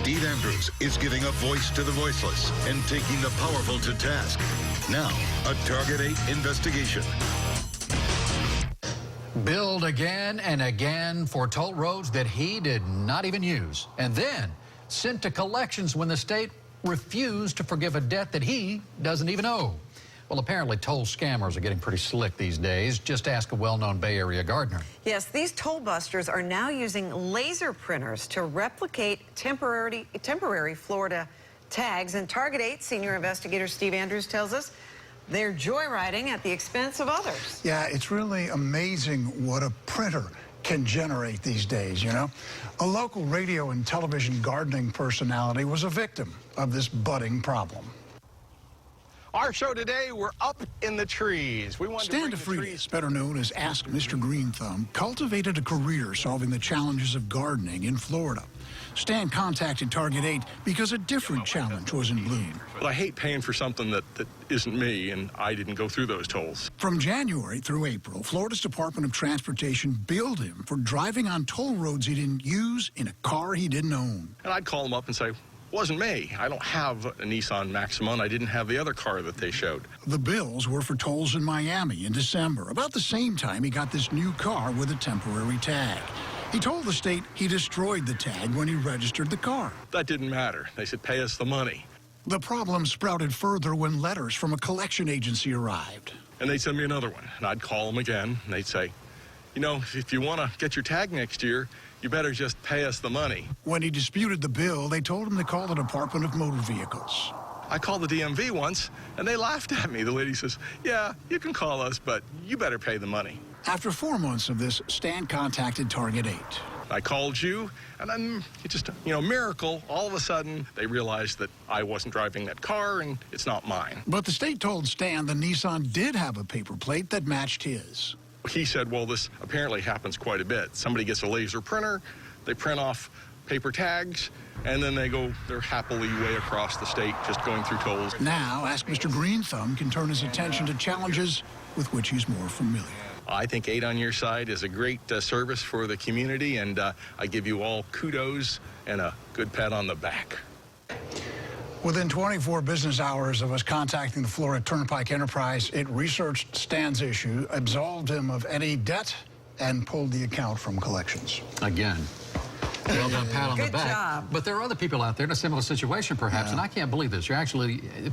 Steve Andrews is giving a voice to the voiceless and taking the powerful to task. Now, a Target 8 investigation. Billed again and again for toll roads that he did not even use, and then sent to collections when the state refused to forgive a debt that he doesn't even owe. Well, apparently toll scammers are getting pretty slick these days. Just ask a well-known Bay Area gardener. Yes, these toll busters are now using laser printers to replicate temporary Florida tags. And Target 8 senior investigator Steve Andrews tells us they're joyriding at the expense of others. Yeah, it's really amazing what a printer can generate these days, you know. A local radio and television gardening personality was a victim of this budding problem. Our show today, we're up in the trees. We want Stan DeFreitas, better known as Ask Mr. Green Thumb, cultivated a career solving the challenges of gardening in Florida. Stan contacted Target 8 because a different challenge was in bloom. Well, I hate paying for something that isn't me, and I didn't go through those tolls. From January through April, Florida's Department of Transportation billed him for driving on toll roads he didn't use in a car he didn't own. And I'd call them up and say, wasn't me. I don't have a Nissan Maxima, and I didn't have the other car that they showed. The bills were for tolls in Miami in December, about the same time he got this new car with a temporary tag. He told the state he destroyed the tag when he registered the car. That didn't matter. They said, pay us the money. The problem sprouted further when letters from a collection agency arrived. And they'd send me another one, and I'd call them again, and they'd say, you know, if you want to get your tag next year, you better just pay us the money. When he disputed the bill, they told him to call the Department of Motor Vehicles. I called the DMV once, and they laughed at me. The lady says, yeah, you can call us, but you better pay the money. After 4 months of this, Stan contacted Target 8. I called you, and then it just, miracle, all of a sudden, they realized that I wasn't driving that car, and it's not mine. But the state told Stan the Nissan did have a paper plate that matched his. He said, well, this apparently happens quite a bit. Somebody gets a laser printer, they print off paper tags, and then they're happily way across the state just going through tolls. Now, Ask Mr. Green Thumb can turn his attention to challenges with which he's more familiar. I think 8 on Your Side is a great service for the community, and I give you all kudos and a good pat on the back. Within 24 business hours of us contacting the Florida Turnpike Enterprise, it researched Stan's issue, absolved him of any debt, and pulled the account from collections. Again. Well done, pat on the back. Good job. But there are other people out there in a similar situation, perhaps, and I can't believe this.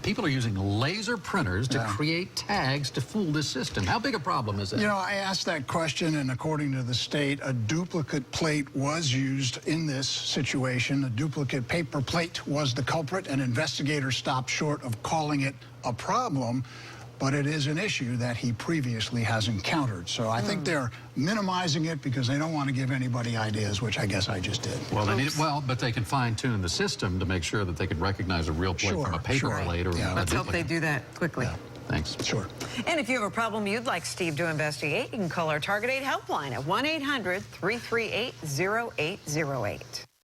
People are using laser printers to create tags to fool this system. How big a problem is that? You know, I asked that question, and according to the state, a duplicate plate was used in this situation. A duplicate paper plate was the culprit, and investigators stopped short of calling it a problem. But it is an issue that he previously has encountered. So I think they're minimizing it because they don't want to give anybody ideas, which I guess I just did. Well, but they can fine-tune the system to make sure that they can recognize a real plate from a paper plate. Or Let's hope they do that quickly. Yeah. Thanks. Sure. And if you have a problem you'd like Steve to investigate, you can call our Target 8 helpline at 1-800-338-0808.